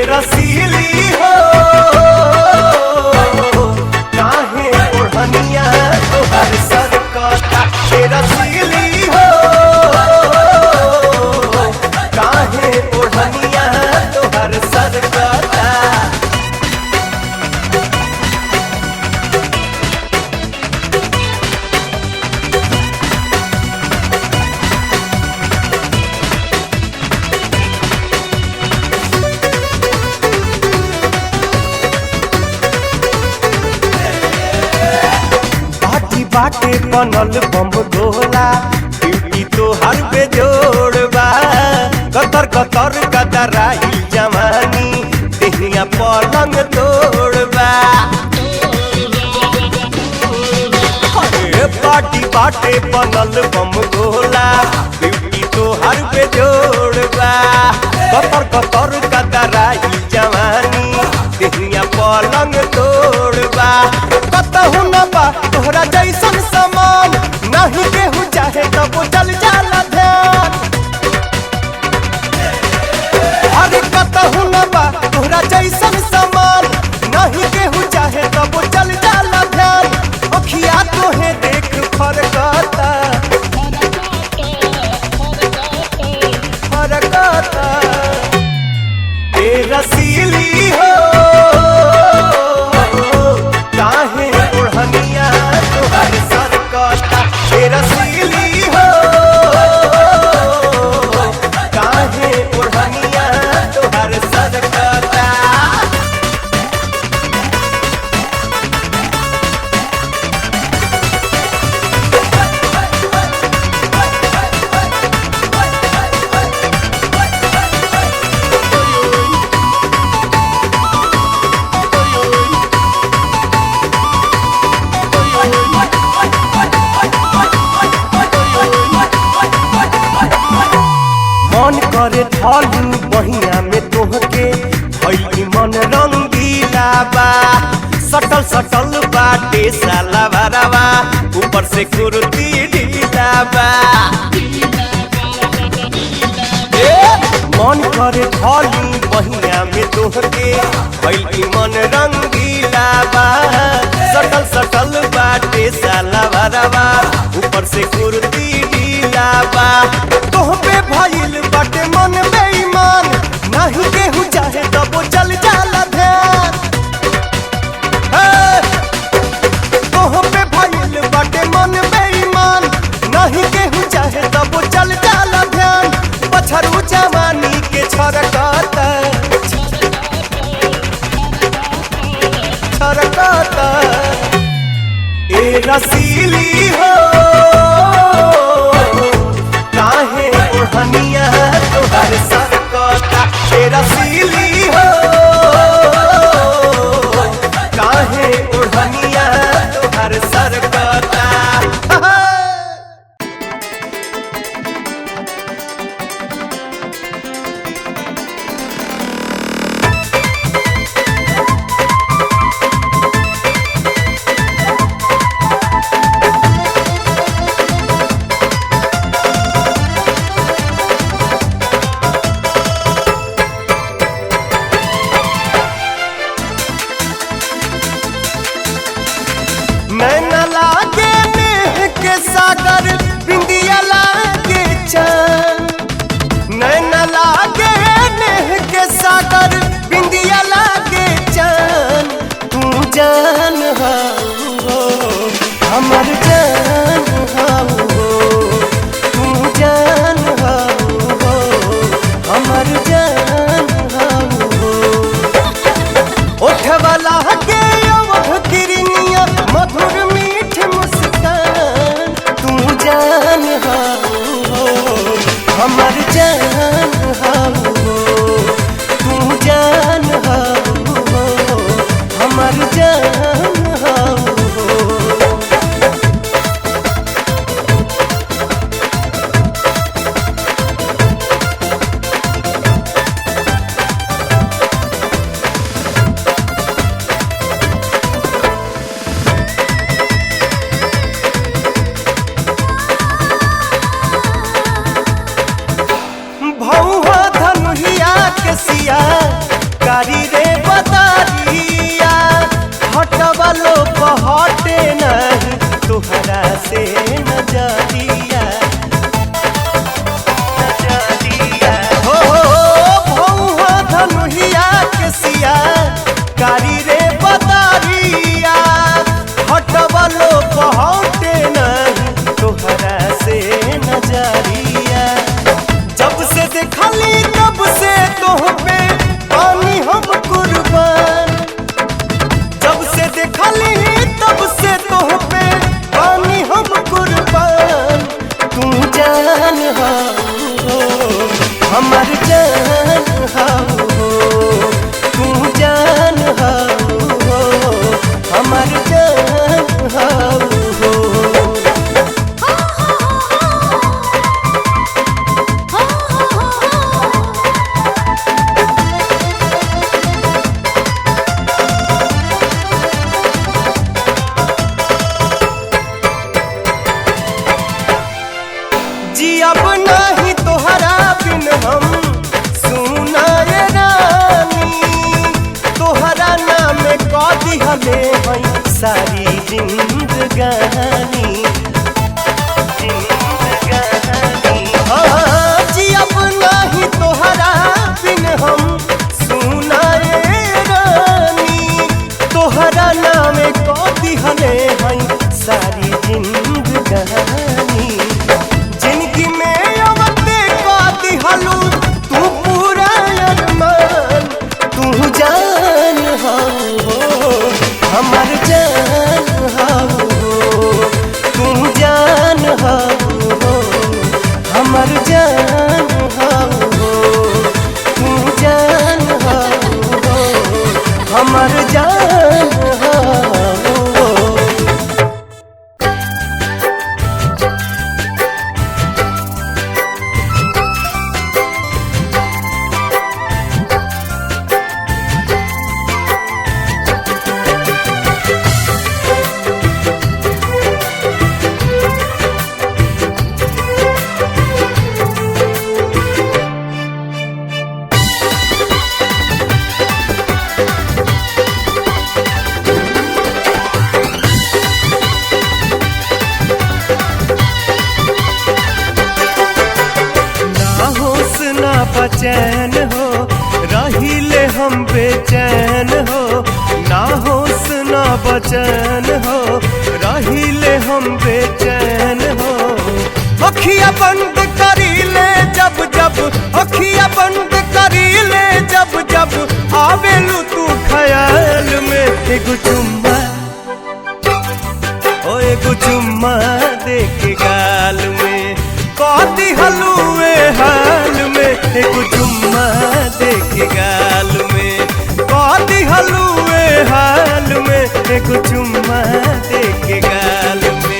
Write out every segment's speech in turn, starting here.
रसीली हो काहे ओढ़निया तोहर सर कता रसीली हो काहे ओढ़निया तोहर सर कता। बाटे बनल बम गोला ब्यूटी तो हर बेजोड़बा कतर कतर कतराई जवानी देहिया पलंग तोड़बा। पार्टी बाटे बनल बम गोला ब्यूटी तो हर बेजोड़बा कतर कतर कतराई जवानी देहिया पलंग तोड़बा। कतहु न बा तोहरा जैसन समान नहीं केहू चाहे तब चल जाला ध्यान। अरे कतहु न बा तोहरा जैसन समान नहीं केहू चाहे तब चल जाला ध्यान। अखिया तोहे देख फरकता फरकता ए रसीली हो काहे ओढ़निया तोहर सर कता रसीली हो काहे ओढ़निया तोहर सर कता। मन करे ढालू बहिया में तोहके भई मन रंगीला बा सटल सटल बाटे साला भरावा ऊपर से कुर्ती ढीला बा। मन करे ढालू बहिया में तोहके भई मन रंगीला बा सटल सटल बाटे साला भरावा ऊपर से कुर्ती ढीला बा। तोहपे भइल बाटे मन बेईमान नहीं केहू चाहे तब चल जाला ध्यान। तोहपे भइल बाटे मन बेईमान नहीं केहू चाहे तब चल जाला ध्यान। पछरू जवानी के छरकता छरकता ए रसीली हो काहे ओढ़निया तोहर सर कता रसीली हो काहे ओढ़निया तोहर सर कता। नैना लागे नेह के सागर बिंदिया लागे चांद नैना लागे नेह के सागर बिंदिया लागे चांद तू जान हा नजरिया हटवलो पहुँचे नहीं तोहरा से नजरिया। जब से देखली तब से तोह पे पानी हम कुर्बान, जब से देखली तब से तोह पे पानी हम कुर्बान। तू जान हो हमर जान हो, तू जान हो हमर जान हो। जी अब नहीं तोहरा बिन हम सुना ये रानी, तोहरा नाम कह दिहले हई सारी जिंदगानी। हाँ जी अब नहीं तोहरा बिन हम सुना ये रानी, तोहरा नाम कह दिहले हई सारी जिंदगानी। जिंदगी में अवते का दिहलू तू पूरा अरमान, तू जान हो हमर जान हो, तू जान हो हमर जान हो, तू जान हो हमर जान हो। चैन हो रहिले हम बेचैन हो, ना होश ना बचैन हो रहिले हम बेचैन हो। अखियां बंद करीले जब जब, अखियां बंद करीले जब जब आवेलू तू ख्याल में। एगो चुम्मा ओ एगो चुम्मा दे के गाल में कह दिहलुए हाल में। एगो चुम्मा दे के गाल में कह दिहलुए हाल में, एगो चुम्मा दे के गाल में।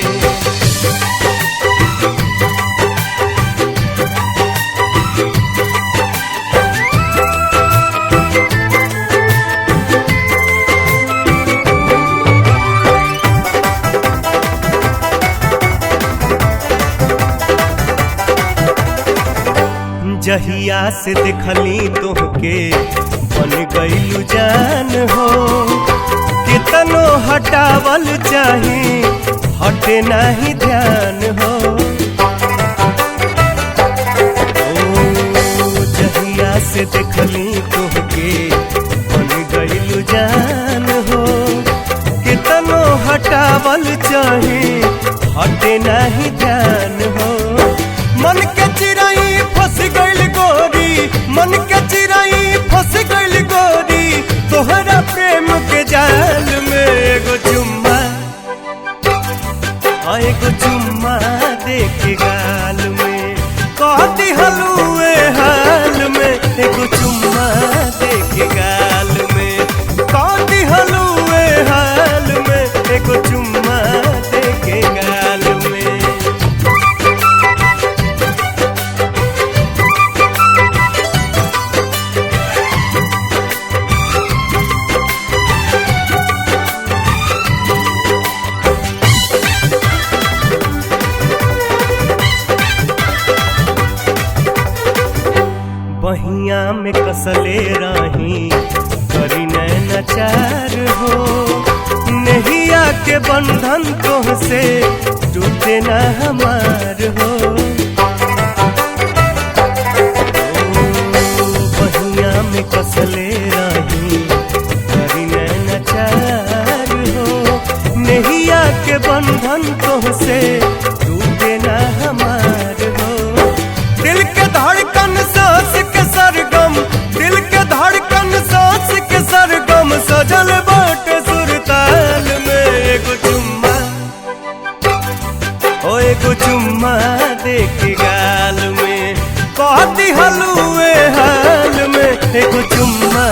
जहिया से देखली तोहके बन गइलू जान हो, कितनो हटावल चाहे हटे नहीं ध्यान हो। ओ जहिया से देखली तोहके बन गइलू जान हो, कितनो हटावल चाहे हटे नहीं ध्यान हो। मन के चिराई फंस गइल गोरी, मन के चिराई फंस गइल गोरी तोहरा प्रेम के जाल में। एगो चुम्मा एगो चुम्मा दे के गाल में कह दिहलुए हाल में। एगो चुम्मा दे के गाल में कह दिहलुए हाल में, एगो चुम्मा दे के गाल में। बहिया में कसले रही करी नैनाचार हो, नहिया के बंधन तोहसे टूटे ना हमार हो। बहिया में कसले रही करी नैनाचार मन तुमसे टूटे ना हमार हो। दिल के धड़कन सांस के सरगम, दिल के धड़कन सांस के सरगम सजल बाटे सुरताल में। एगो चुम्मा ओ एगो चुम्मा दे के गाल में कहती हलुए हाल में। एगो चुम्मा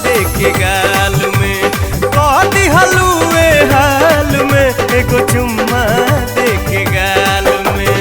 दे के गाल में कहती हलुए हाल में। एगो चुम्मा दे के गाल में।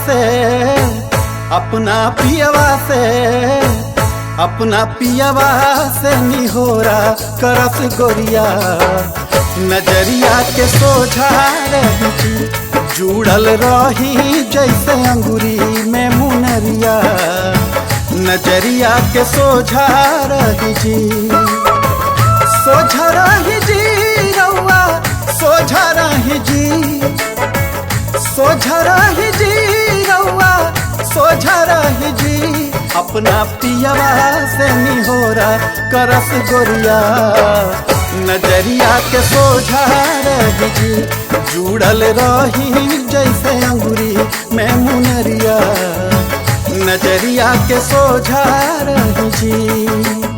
से अपना पियवा से अपना पियवा से निहोरा करस गोरिया नजरिया के सोझा रही जुड़ल रही जैसे अंगूरी में मुनरिया नजरिया के सोझा रही जी सोझा रही जी रउआ सोझा रही जी सोझा रही जी रउआ सोझा रही जी अपना पियवा से निहोरा करस गोरिया नजरिया के सोझा रही जी जुड़ल रही जैसे अंगूरी में मुनरिया नजरिया के सोझा रही जी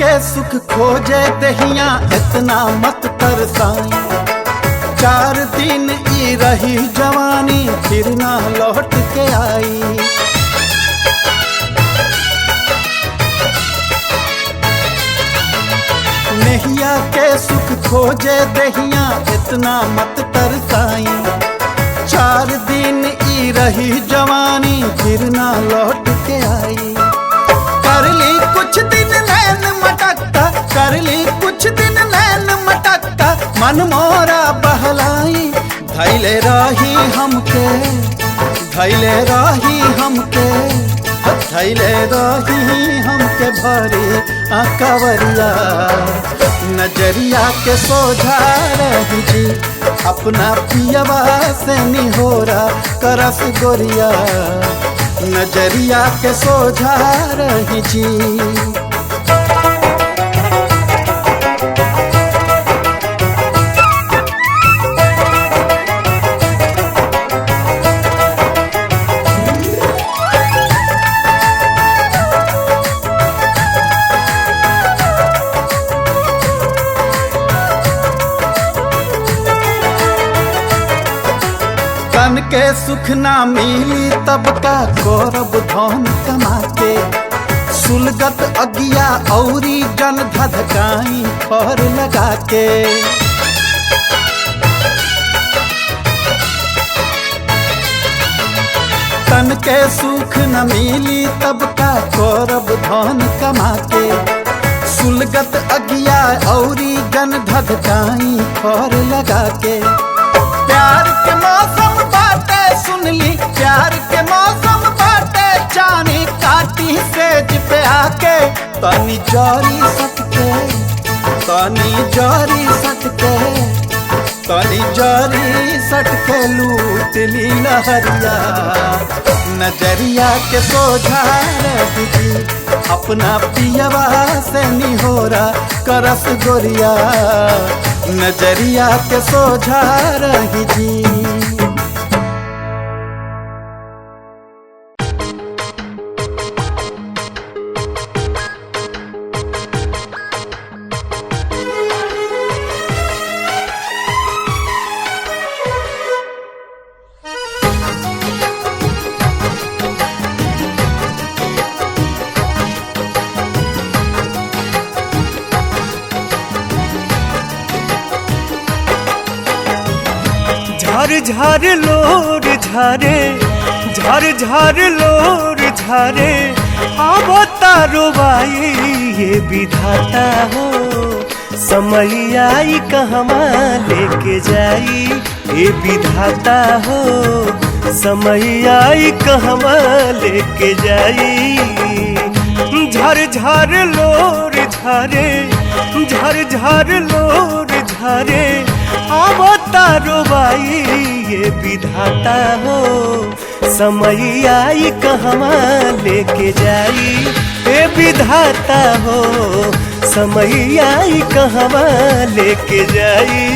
के सुख खोजे दहिया इतना मत तरसाई 4 दिन ई रही जवानी फिर ना लौट के आई नहिया के सुख खोजे दहिया इतना मत तरसाई 4 दिन ई रही जवानी फिर ना लौट के आई कर ली कुछ दिन नैन मटकता कर ली कुछ दिन नैन मटकता मन मोरा बहलाई धैले रही हमके धैले रही हमके धैले रही हमके भरी कवरिया नजरिया के सोझा रही जी अपना पियवा से निहोरा करस गोरिया नजरिया के सोझा रही जी तन के सुख ना मिली तब का गौरव धन कमा के सुलगत अगिया औरी जन धधकाई पर लगा के तन के सुख न मिली तब का गौरव धन कमा के सुलगत अगिया औरी जन धधकाई पर लगा के प्यार के मौसम बाटे सुन ली प्यार के मौसम बाटे जानी काटी सेज पे आके तनी जारी सटके तनी जारी सटके तनी जारी सटके लूट ली लहरिया नजरिया के सोझा रही जी अपना पियवा से निहोरा करस गोरिया नजरिया के सोझा रही जी झर लोर झरे झर झर लोर झरे अब तारो बाई ये विधाता हो समय आई कहवा लेके जाई ये विधाता हो समय आई कहवा लेके जाई झर झर लोर झरे झर झर लोर झरे अब तारो बाई ये विधाता हो समय आई कहवा लेके जाई ए विधाता हो समय आई कहवा लेके जाई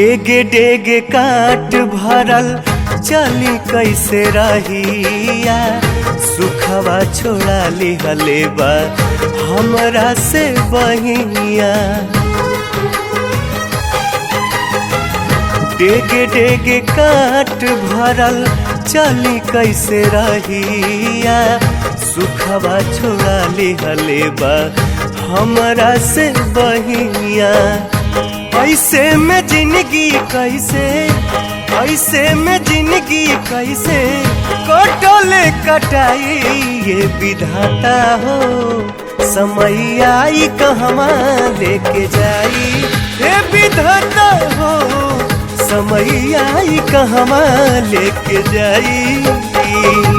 डेगे डेगे काट भरल चली कैसे रहिया सुखवा छोड़ा लिहले बा हमरा से बहिया। डेगे डेगे काट भरल चली कैसे रहिया सुखवा छोड़ा लिहले बा हमरा से बहिया। ऐसे में जिंदगी कैसे, ऐसे में जिंदगी कैसे कटले कटाई ये विधाता हो। समय आई कहवा लेके जाई ये विधाता हो। समय आई कहवा लेके जाई।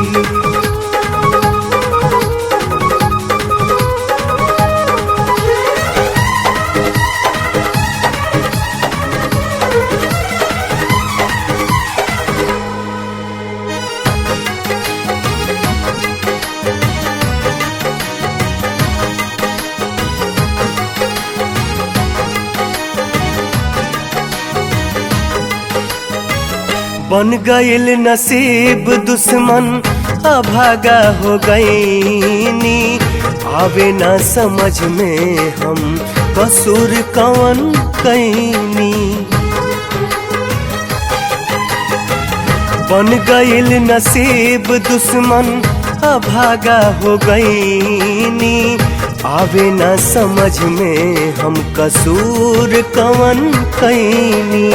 बन गइल नसीब दुश्मन अभागा हो गईनी। आवे ना समझ में हम कसूर कौन कैनी। बन गइल नसीब दुश्मन अभागा हो गईनी। आवे ना समझ में हम कसूर कौन कैनी।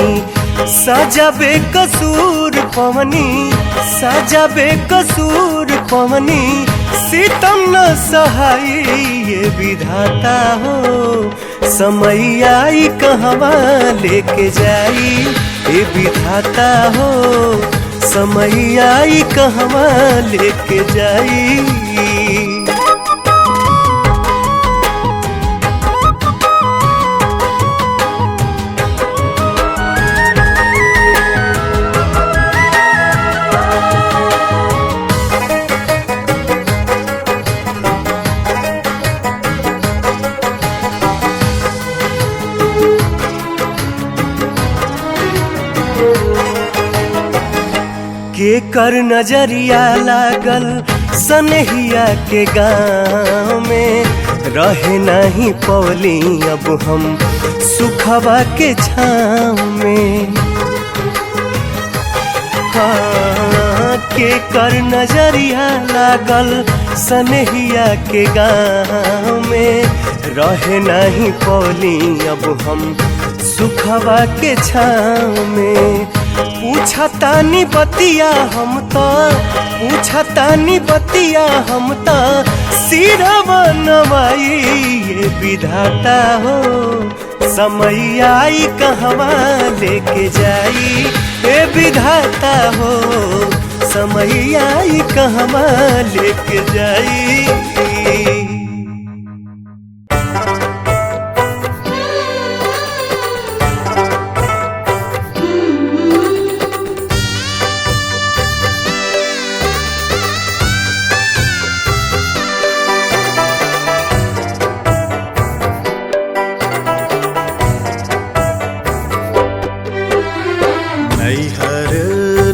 सजा बेकसूर पवनी, सजा बेकसूर पवनी सितम न सहाई ये विधाता हो। समय आई कहवा लेके जाई ये विधाता हो। समय आई कहवा लेके जाई। के कर नजरिया लागल सनहिया के गाँव में। रहे नहीं पौली अब हम सुखवा के छाँव में। हाँ, के कर नजरिया लागल सनहिया के गाँव में। रहे नहीं पौली अब हम सुखवा के छाँव में। पूछतानी बतिया हम तो, पूछतानी बतिया हम तो सिरवा नवाई ये विधाता हो। समय आई कहवा लेके जाई ये विधाता हो। समय आई कहवा लेके जाई।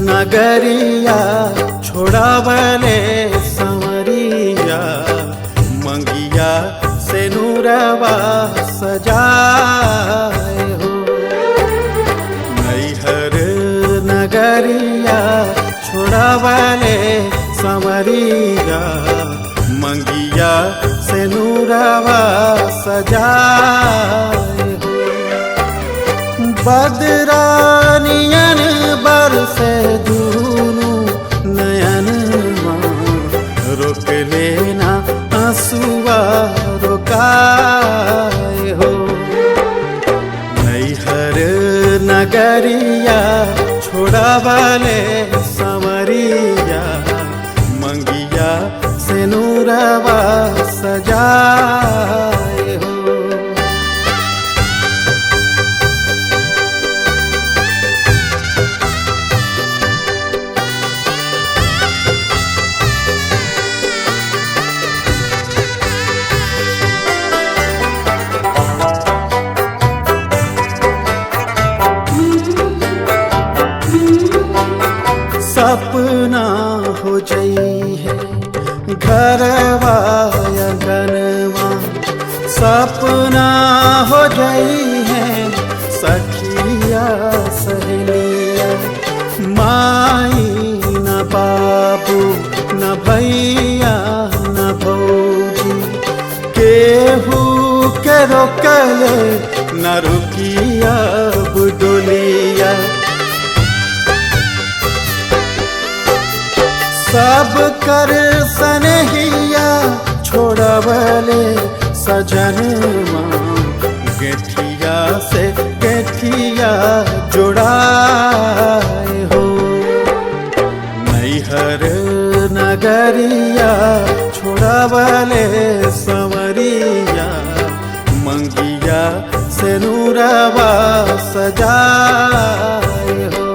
नगरिया छोड़ावले संवरिया मंगिया से नूरवा सजाए हो। नैहर नगरिया छोड़ावले संवरिया मंगिया से नूरवा सजाए हो। बदरानियन बरसे दूनु नयन रोक लेना आंसुआ रोकाए हो। नैहर नगरिया छोड़ावले संवरिया मंगिया से नूरवा सजाए हो। घरवा अंगनवा सपना हो गई है सखिया सहेलिया। माई न बाबू न भैया न भौजी केहू के रोकले न रुकिया बुडोलिया। सब कर सनहिया छोड़वले सजनवा गेठिया से गेठिया जुड़ाए हो। नैहर नगरिया छोड़वले संवरिया मंगिया से नूरवा सजाए हो।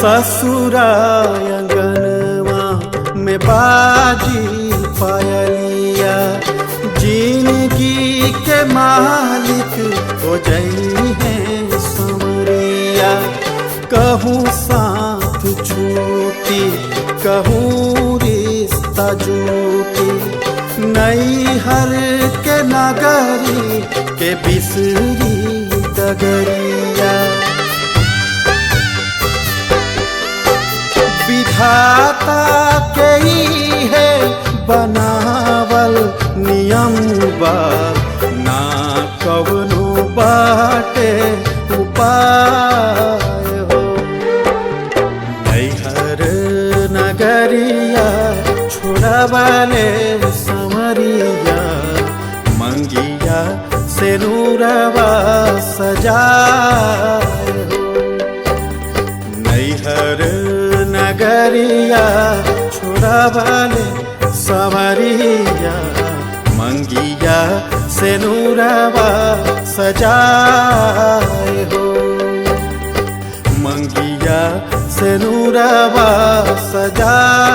ससुराय अंगनवा में बाजी पायलिया जिंदगी के मालिक हो जाई है समरिया। कहूँ साथ छूटी कहूँ रिश्ता जूटी नैहर के नगरी के बिसरी डगरिया। विधाता के ही है बनावल नियम बा ना कवनो बाटे उपाय हो। नैहर नगरिया छोड़वले समरिया मंगिया से नूरवा सजाए हो। नैहर नगरिया छोड़वले संवरिया मंगिया से नूरवा सजाए हो। मंगिया से नूरवा सजाए